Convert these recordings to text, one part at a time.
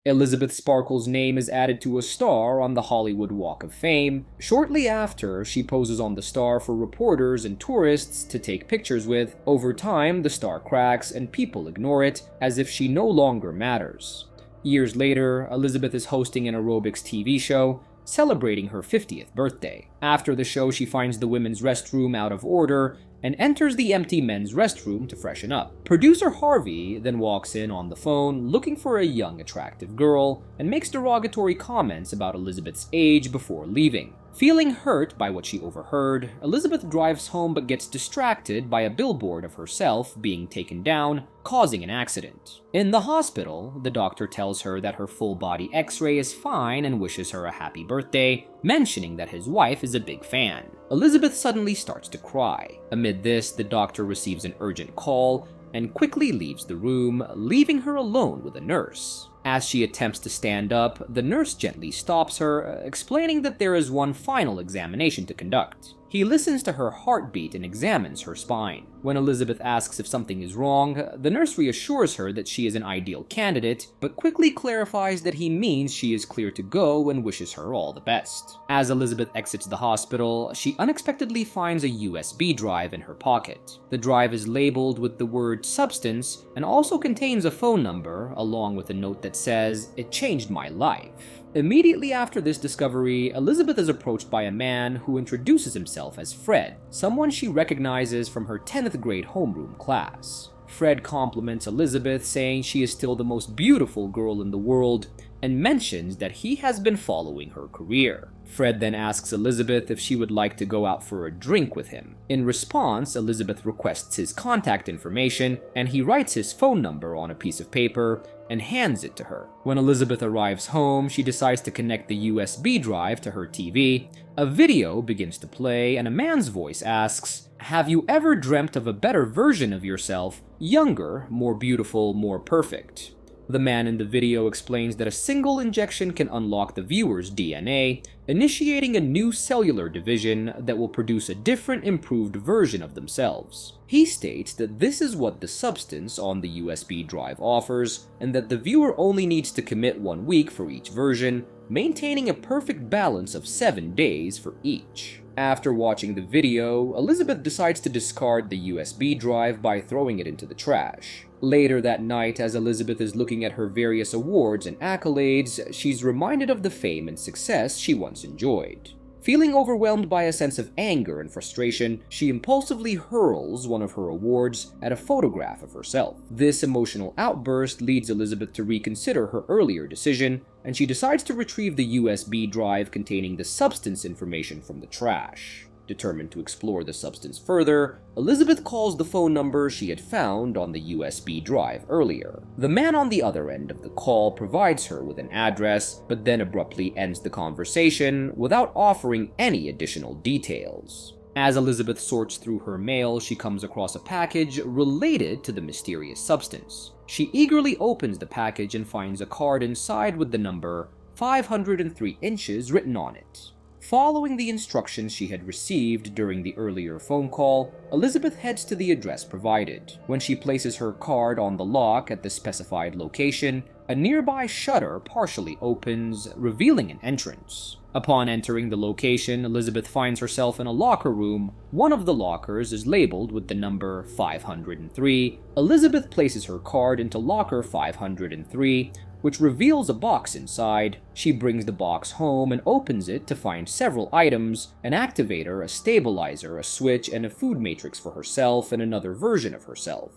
Elizabeth Sparkle's name is added to a star on the Hollywood Walk of Fame. Shortly after, she poses on the star for reporters and tourists to take pictures with. Over time, the star cracks and people ignore it, as if she no longer matters. Years later, Elizabeth is hosting an aerobics TV show, celebrating her 50th birthday. After the show, she finds the women's restroom out of order and enters the empty men's restroom to freshen up. Producer Harvey then walks in on the phone looking for a young, attractive girl and makes derogatory comments about Elizabeth's age before leaving. Feeling hurt by what she overheard, Elizabeth drives home but gets distracted by a billboard of herself being taken down, causing an accident. In the hospital, the doctor tells her that her full-body x-ray is fine and wishes her a happy birthday, mentioning that his wife is a big fan. Elizabeth suddenly starts to cry. Amid this, the doctor receives an urgent call and quickly leaves the room, leaving her alone with a nurse. As she attempts to stand up, the nurse gently stops her, explaining that there is one final examination to conduct. He listens to her heartbeat and examines her spine. When Elizabeth asks if something is wrong, the nurse reassures her that she is an ideal candidate, but quickly clarifies that he means she is clear to go and wishes her all the best. As Elizabeth exits the hospital, she unexpectedly finds a USB drive in her pocket. The drive is labeled with the word substance and also contains a phone number, along with a note that says, "It changed my life." Immediately after this discovery, Elizabeth is approached by a man who introduces himself as Fred, someone she recognizes from her 10th grade homeroom class. Fred compliments Elizabeth, saying she is still the most beautiful girl in the world, and mentions that he has been following her career. Fred then asks Elizabeth if she would like to go out for a drink with him. In response, Elizabeth requests his contact information, and he writes his phone number on a piece of paper and hands it to her. When Elizabeth arrives home, she decides to connect the USB drive to her TV. A video begins to play, and a man's voice asks, "Have you ever dreamt of a better version of yourself, younger, more beautiful, more perfect?" The man in the video explains that a single injection can unlock the viewer's DNA, initiating a new cellular division that will produce a different, improved version of themselves. He states that this is what the substance on the USB drive offers, and that the viewer only needs to commit 1 week for each version, maintaining a perfect balance of 7 days for each. After watching the video, Elizabeth decides to discard the USB drive by throwing it into the trash. Later that night, as Elizabeth is looking at her various awards and accolades, she's reminded of the fame and success she once enjoyed. Feeling overwhelmed by a sense of anger and frustration, she impulsively hurls one of her awards at a photograph of herself. This emotional outburst leads Elizabeth to reconsider her earlier decision, and she decides to retrieve the USB drive containing the substance information from the trash. Determined to explore the substance further, Elizabeth calls the phone number she had found on the USB drive earlier. The man on the other end of the call provides her with an address, but then abruptly ends the conversation without offering any additional details. As Elizabeth sorts through her mail, she comes across a package related to the mysterious substance. She eagerly opens the package and finds a card inside with the number 503 inches written on it. Following the instructions she had received during the earlier phone call, Elizabeth heads to the address provided. When she places her card on the lock at the specified location, a nearby shutter partially opens, revealing an entrance. Upon entering the location, Elizabeth finds herself in a locker room. One of the lockers is labeled with the number 503. Elizabeth places her card into locker 503, which reveals a box inside. She brings the box home and opens it to find several items: an activator, a stabilizer, a switch, and a food matrix for herself and another version of herself.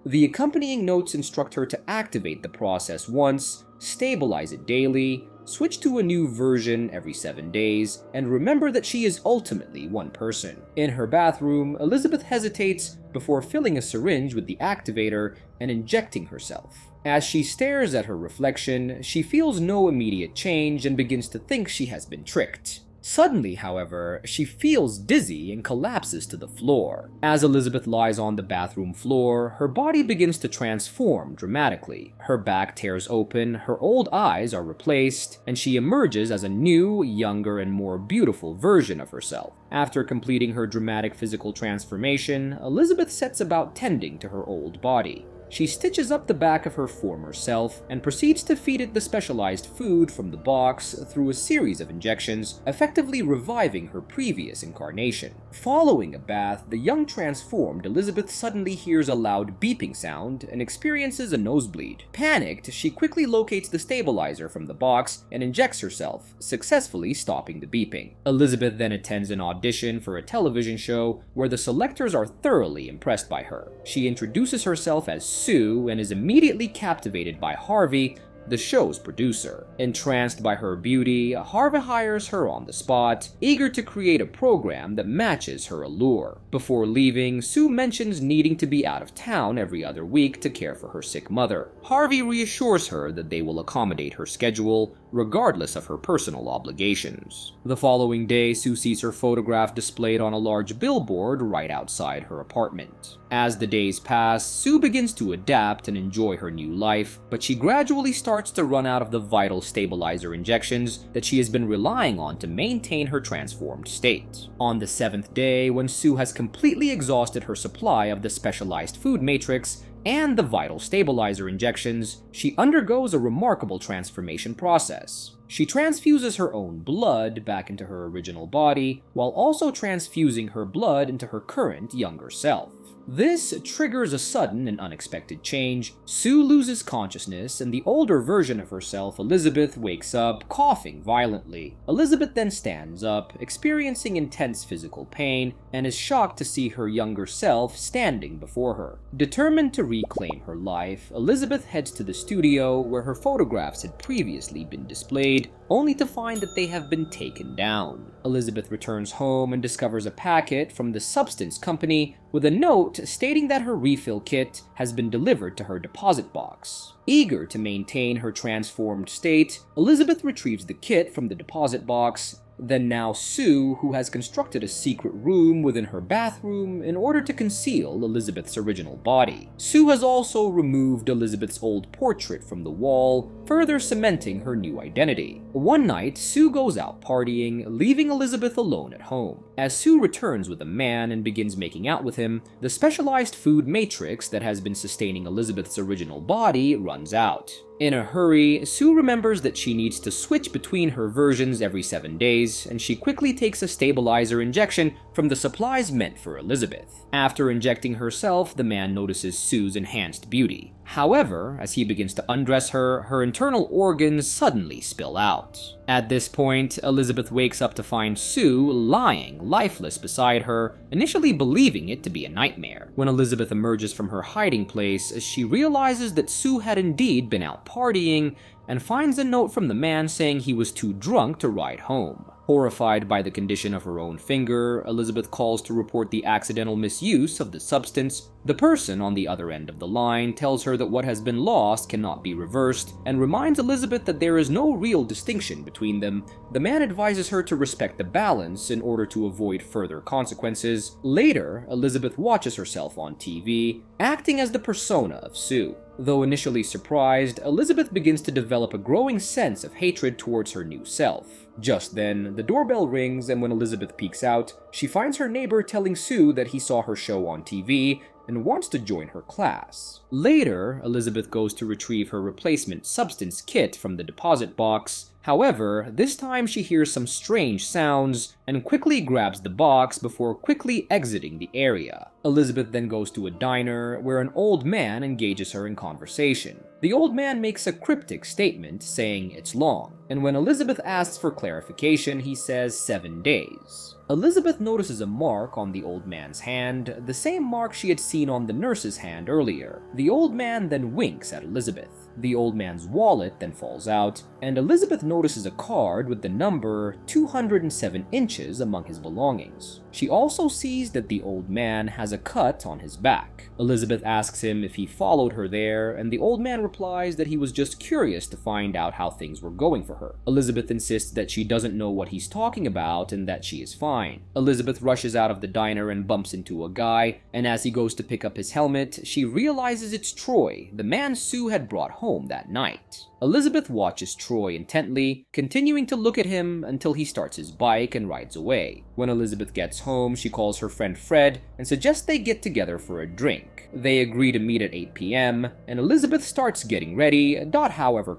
The accompanying notes instruct her to activate the process once, stabilize it daily, switch to a new version every 7 days, and remember that she is ultimately one person. In her bathroom, Elizabeth hesitates before filling a syringe with the activator and injecting herself. As she stares at her reflection, she feels no immediate change and begins to think she has been tricked. Suddenly, however, she feels dizzy and collapses to the floor. As Elizabeth lies on the bathroom floor, her body begins to transform dramatically. Her back tears open, her old eyes are replaced, and she emerges as a new, younger, and more beautiful version of herself. After completing her dramatic physical transformation, Elizabeth sets about tending to her old body. she stitches up the back of her former self and proceeds to feed it the specialized food from the box through a series of injections, effectively reviving her previous incarnation. Following a bath, the young transformed Elizabeth suddenly hears a loud beeping sound and experiences a nosebleed. Panicked, she quickly locates the stabilizer from the box and injects herself, successfully stopping the beeping. Elizabeth then attends an audition for a television show where the selectors are thoroughly impressed by her. She introduces herself as Sue and is immediately captivated by Harvey, the show's producer. Entranced by her beauty, Harvey hires her on the spot, eager to create a program that matches her allure. Before leaving, Sue mentions needing to be out of town every other week to care for her sick mother. Harvey reassures her that they will accommodate her schedule, regardless of her personal obligations. The following day, Sue sees her photograph displayed on a large billboard right outside her apartment. As the days pass, Sue begins to adapt and enjoy her new life, but she gradually starts to run out of the vital stabilizer injections that she has been relying on to maintain her transformed state. On the 7th day, when Sue has completely exhausted her supply of the specialized food matrix and the vital stabilizer injections, she undergoes a remarkable transformation process. She transfuses her own blood back into her original body, while also transfusing her blood into her current younger self. This triggers a sudden and unexpected change. Sue loses consciousness, and the older version of herself, Elizabeth, wakes up, coughing violently. Elizabeth then stands up, experiencing intense physical pain, and is shocked to see her younger self standing before her. Determined to reclaim her life, Elizabeth heads to the studio where her photographs had previously been displayed, only to find that they have been taken down. Elizabeth returns home and discovers a packet from the substance company with a note stating that her refill kit has been delivered to her deposit box. Eager to maintain her transformed state, Elizabeth retrieves the kit from the deposit box. Then now Sue, who has constructed a secret room within her bathroom in order to conceal Elizabeth's original body. Sue has also removed Elizabeth's old portrait from the wall, further cementing her new identity. One night, Sue goes out partying, leaving Elizabeth alone at home. As Sue returns with a man and begins making out with him, the specialized food matrix that has been sustaining Elizabeth's original body runs out. In a hurry, Sue remembers that she needs to switch between her versions every 7 days, and she quickly takes a stabilizer injection from the supplies meant for Elizabeth. After injecting herself, the man notices Sue's enhanced beauty. However, as he begins to undress her, her internal organs suddenly spill out. At this point, Elizabeth wakes up to find Sue lying lifeless beside her, initially believing it to be a nightmare. When Elizabeth emerges from her hiding place, she realizes that Sue had indeed been out partying and finds a note from the man saying he was too drunk to ride home. Horrified by the condition of her own finger, Elizabeth calls to report the accidental misuse of the substance. The person on the other end of the line tells her that what has been lost cannot be reversed, and reminds Elizabeth that there is no real distinction between them. The man advises her to respect the balance in order to avoid further consequences. Later, Elizabeth watches herself on TV, acting as the persona of Sue. Though initially surprised, Elizabeth begins to develop a growing sense of hatred towards her new self. Just then, the doorbell rings, and when Elizabeth peeks out, she finds her neighbor telling Sue that he saw her show on TV and wants to join her class. Later, Elizabeth goes to retrieve her replacement substance kit from the deposit box. However, this time she hears some strange sounds and quickly grabs the box before quickly exiting the area. Elizabeth then goes to a diner where an old man engages her in conversation. The old man makes a cryptic statement saying it's long, and when Elizabeth asks for clarification, he says 7 days. Elizabeth notices a mark on the old man's hand, the same mark she had seen on the nurse's hand earlier. The old man then winks at Elizabeth. The old man's wallet then falls out, and Elizabeth notices a card with the number 207 inches among his belongings. She also sees that the old man has a cut on his back. Elizabeth asks him if he followed her there, and the old man replies that he was just curious to find out how things were going for her. Elizabeth insists that she doesn't know what he's talking about and that she is fine. Elizabeth rushes out of the diner and bumps into a guy, and as he goes to pick up his helmet, she realizes it's Troy, the man Sue had brought home that night. Elizabeth watches Troy intently, continuing to look at him until he starts his bike and rides away. When Elizabeth gets home, she calls her friend Fred and suggests they get together for a drink. They agree to meet at 8 p.m., and Elizabeth starts getting ready, however,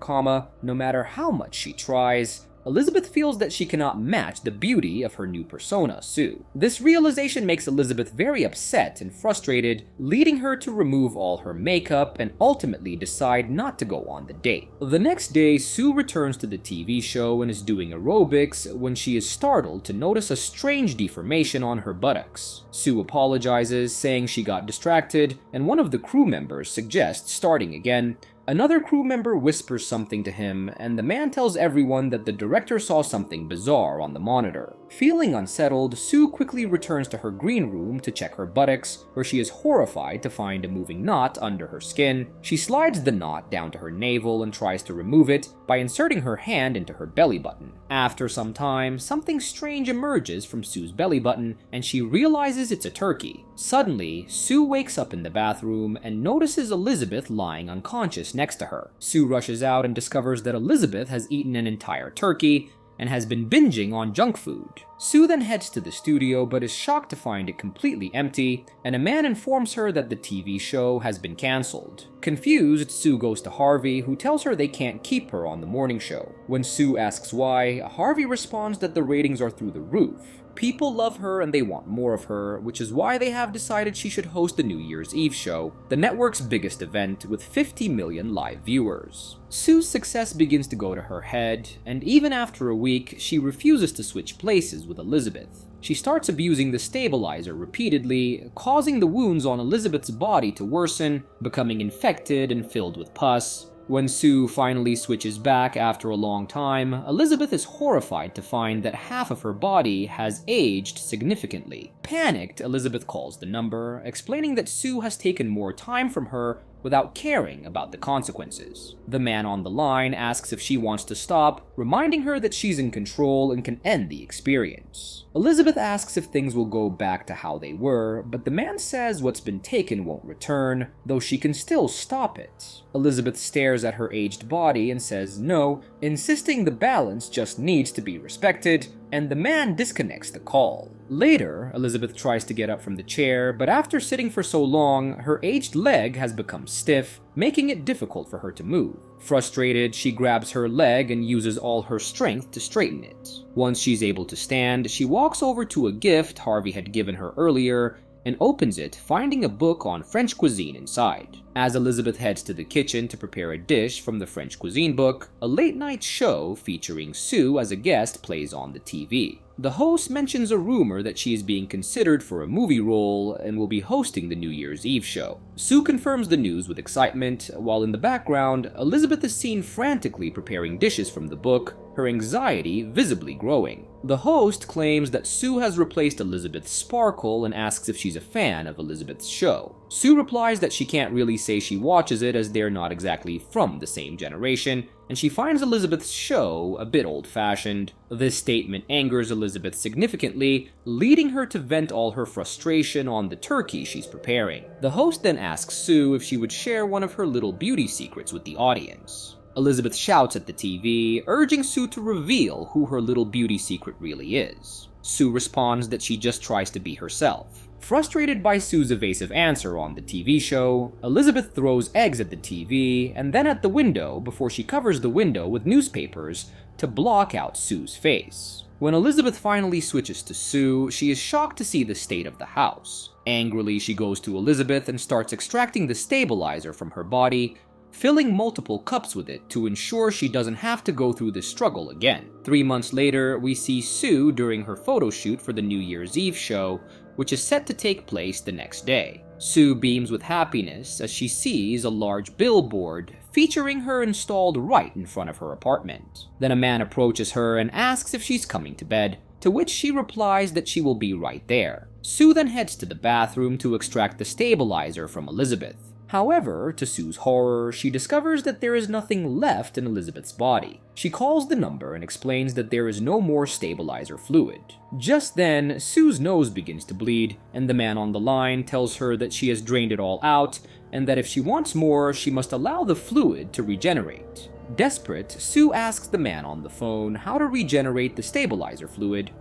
no matter how much she tries, Elizabeth feels that she cannot match the beauty of her new persona, Sue. This realization makes Elizabeth very upset and frustrated, leading her to remove all her makeup and ultimately decide not to go on the date. The next day, Sue returns to the TV show and is doing aerobics when she is startled to notice a strange deformation on her buttocks. Sue apologizes, saying she got distracted, and one of the crew members suggests starting again. Another crew member whispers something to him, and the man tells everyone that the director saw something bizarre on the monitor. Feeling unsettled, Sue quickly returns to her green room to check her buttocks, where she is horrified to find a moving knot under her skin. She slides the knot down to her navel and tries to remove it by inserting her hand into her belly button. After some time, something strange emerges from Sue's belly button, and she realizes it's a turkey. Suddenly, Sue wakes up in the bathroom and notices Elizabeth lying unconscious next to her. Sue rushes out and discovers that Elizabeth has eaten an entire turkey and has been binging on junk food. Sue then heads to the studio but is shocked to find it completely empty, and a man informs her that the TV show has been cancelled. Confused, Sue goes to Harvey, who tells her they can't keep her on the morning show. When Sue asks why, Harvey responds that the ratings are through the roof. People love her and they want more of her, which is why they have decided she should host the New Year's Eve show, the network's biggest event with 50 million live viewers. Sue's success begins to go to her head, and even after a week, she refuses to switch places with Elizabeth. She starts abusing the stabilizer repeatedly, causing the wounds on Elizabeth's body to worsen, becoming infected and filled with pus. When Sue finally switches back after a long time, Elizabeth is horrified to find that half of her body has aged significantly. Panicked, Elizabeth calls the number, explaining that Sue has taken more time from her without caring about the consequences. The man on the line asks if she wants to stop, reminding her that she's in control and can end the experience. Elizabeth asks if things will go back to how they were, but the man says what's been taken won't return, though she can still stop it. Elizabeth stares at her aged body and says no, insisting the balance just needs to be respected, and the man disconnects the call. Later, Elizabeth tries to get up from the chair, but after sitting for so long, her aged leg has become stiff, making it difficult for her to move. Frustrated, she grabs her leg and uses all her strength to straighten it. Once she's able to stand, she walks over to a gift Harvey had given her earlier and opens it, finding a book on French cuisine inside. As Elizabeth heads to the kitchen to prepare a dish from the French cuisine book, a late-night show featuring Sue as a guest plays on the TV. The host mentions a rumor that she is being considered for a movie role and will be hosting the New Year's Eve show. Sue confirms the news with excitement, while in the background, Elizabeth is seen frantically preparing dishes from the book, her anxiety visibly growing. The host claims that Sue has replaced Elizabeth's sparkle and asks if she's a fan of Elizabeth's show. Sue replies that she can't really say she watches it as they're not exactly from the same generation, and she finds Elizabeth's show a bit old-fashioned. This statement angers Elizabeth significantly, leading her to vent all her frustration on the turkey she's preparing. The host then asks Sue if she would share one of her little beauty secrets with the audience. Elizabeth shouts at the TV, urging Sue to reveal who her little beauty secret really is. Sue responds that she just tries to be herself. Frustrated by Sue's evasive answer on the TV show, Elizabeth throws eggs at the TV and then at the window before she covers the window with newspapers to block out Sue's face. When Elizabeth finally switches to Sue, she is shocked to see the state of the house. Angrily, she goes to Elizabeth and starts extracting the stabilizer from her body, filling multiple cups with it to ensure she doesn't have to go through this struggle again. 3 months later, we see Sue during her photo shoot for the New Year's Eve show, which is set to take place the next day. Sue beams with happiness as she sees a large billboard featuring her installed right in front of her apartment. Then a man approaches her and asks if she's coming to bed, to which she replies that she will be right there. Sue then heads to the bathroom to extract the stabilizer from Elizabeth. However, to Sue's horror, she discovers that there is nothing left in Elizabeth's body. She calls the number and explains that there is no more stabilizer fluid. Just then, Sue's nose begins to bleed, and the man on the line tells her that she has drained it all out, and that if she wants more, she must allow the fluid to regenerate. Desperate, Sue asks the man on the phone how to regenerate the stabilizer fluid,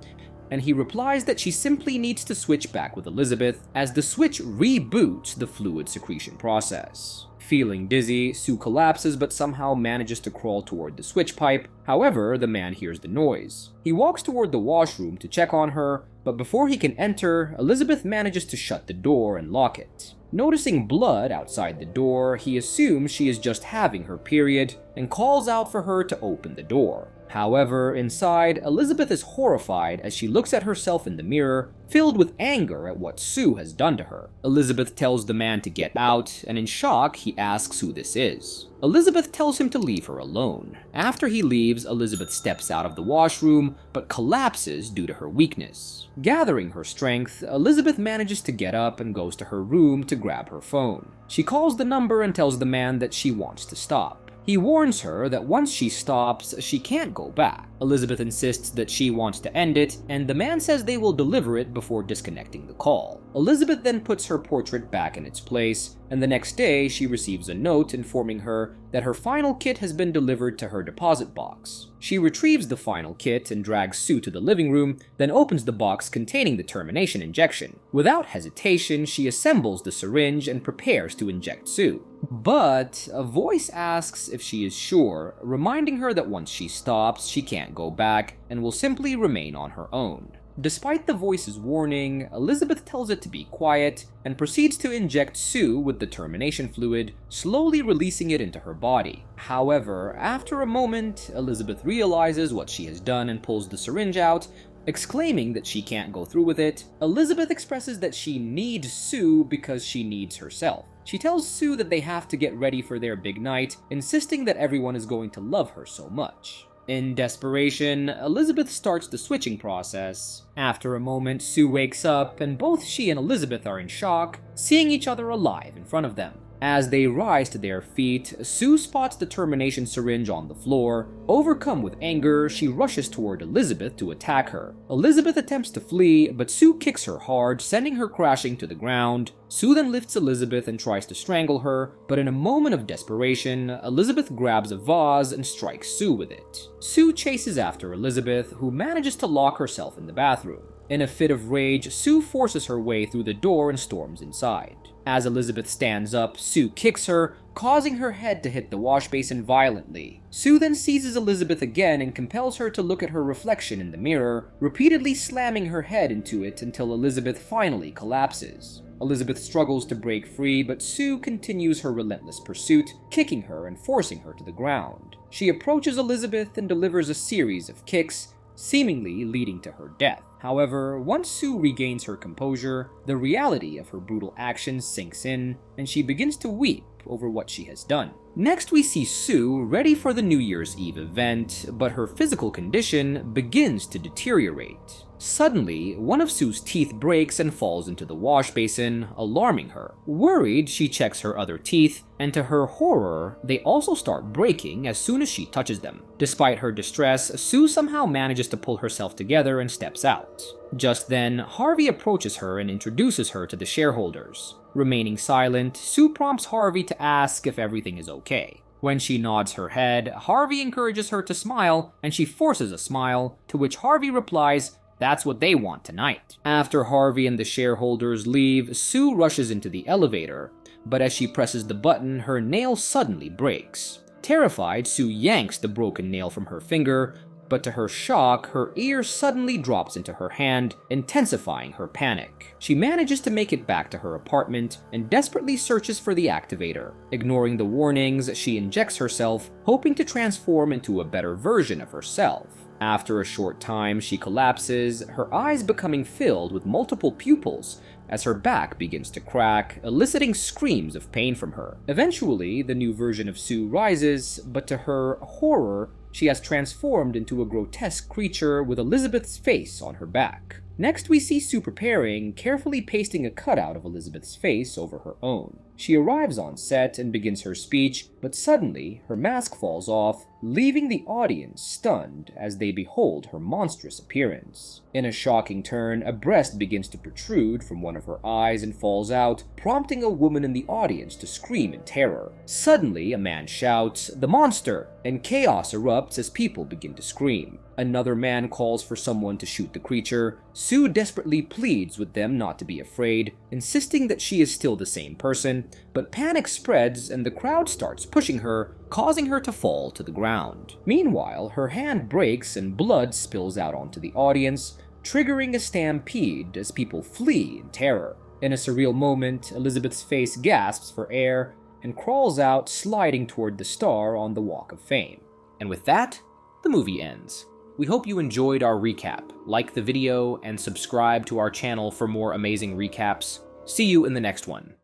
and he replies that she simply needs to switch back with Elizabeth, as the switch reboots the fluid secretion process. Feeling dizzy, Sue collapses but somehow manages to crawl toward the switch pipe. However, the man hears the noise. He walks toward the washroom to check on her, but before he can enter, Elizabeth manages to shut the door and lock it. Noticing blood outside the door, he assumes she is just having her period and calls out for her to open the door. However, inside, Elizabeth is horrified as she looks at herself in the mirror, filled with anger at what Sue has done to her. Elizabeth tells the man to get out, and in shock, he asks who this is. Elizabeth tells him to leave her alone. After he leaves, Elizabeth steps out of the washroom, but collapses due to her weakness. Gathering her strength, Elizabeth manages to get up and goes to her room to grab her phone. She calls the number and tells the man that she wants to stop. He warns her that once she stops, she can't go back. Elizabeth insists that she wants to end it, and the man says they will deliver it before disconnecting the call. Elizabeth then puts her portrait back in its place, and the next day she receives a note informing her that her final kit has been delivered to her deposit box. She retrieves the final kit and drags Sue to the living room, then opens the box containing the termination injection. Without hesitation, she assembles the syringe and prepares to inject Sue. But a voice asks if she is sure, reminding her that once she stops, she can't go back and will simply remain on her own. Despite the voice's warning, Elizabeth tells it to be quiet and proceeds to inject Sue with the termination fluid, slowly releasing it into her body. However, after a moment, Elizabeth realizes what she has done and pulls the syringe out, exclaiming that she can't go through with it. Elizabeth expresses that she needs Sue because she needs herself. She tells Sue that they have to get ready for their big night, insisting that everyone is going to love her so much. In desperation, Elizabeth starts the switching process. After a moment, Sue wakes up, and both she and Elizabeth are in shock, seeing each other alive in front of them. As they rise to their feet, Sue spots the termination syringe on the floor. Overcome with anger, she rushes toward Elizabeth to attack her. Elizabeth attempts to flee, but Sue kicks her hard, sending her crashing to the ground. Sue then lifts Elizabeth and tries to strangle her, but in a moment of desperation, Elizabeth grabs a vase and strikes Sue with it. Sue chases after Elizabeth, who manages to lock herself in the bathroom. In a fit of rage, Sue forces her way through the door and storms inside. As Elizabeth stands up, Sue kicks her, causing her head to hit the wash basin violently. Sue then seizes Elizabeth again and compels her to look at her reflection in the mirror, repeatedly slamming her head into it until Elizabeth finally collapses. Elizabeth struggles to break free, but Sue continues her relentless pursuit, kicking her and forcing her to the ground. She approaches Elizabeth and delivers a series of kicks, seemingly leading to her death. However, once Sue regains her composure, the reality of her brutal actions sinks in, and she begins to weep over what she has done. Next, we see Sue ready for the New Year's Eve event, but her physical condition begins to deteriorate. Suddenly, one of Sue's teeth breaks and falls into the wash basin, alarming her. Worried, she checks her other teeth, and to her horror, they also start breaking as soon as she touches them. Despite her distress, Sue somehow manages to pull herself together and steps out. Just then, Harvey approaches her and introduces her to the shareholders. Remaining silent, Sue prompts Harvey to ask if everything is okay. When she nods her head, Harvey encourages her to smile, and she forces a smile, to which Harvey replies, "That's what they want tonight." After Harvey and the shareholders leave, Sue rushes into the elevator, but as she presses the button, her nail suddenly breaks. Terrified, Sue yanks the broken nail from her finger, but to her shock, her ear suddenly drops into her hand, intensifying her panic. She manages to make it back to her apartment and desperately searches for the activator. Ignoring the warnings, she injects herself, hoping to transform into a better version of herself. After a short time, she collapses, her eyes becoming filled with multiple pupils as her back begins to crack, eliciting screams of pain from her. Eventually, the new version of Sue rises, but to her horror, she has transformed into a grotesque creature with Elizabeth's face on her back. Next, we see Sue preparing, carefully pasting a cutout of Elizabeth's face over her own. She arrives on set and begins her speech, but suddenly her mask falls off, leaving the audience stunned as they behold her monstrous appearance. In a shocking turn, a breast begins to protrude from one of her eyes and falls out, prompting a woman in the audience to scream in terror. Suddenly, a man shouts, "The monster!" and chaos erupts as people begin to scream. Another man calls for someone to shoot the creature. Sue desperately pleads with them not to be afraid, insisting that she is still the same person, but panic spreads and the crowd starts pushing her, causing her to fall to the ground. Meanwhile, her hand breaks and blood spills out onto the audience, triggering a stampede as people flee in terror. In a surreal moment, Elizabeth's face gasps for air and crawls out, sliding toward the star on the Walk of Fame. And with that, the movie ends. We hope you enjoyed our recap. Like the video and subscribe to our channel for more amazing recaps. See you in the next one.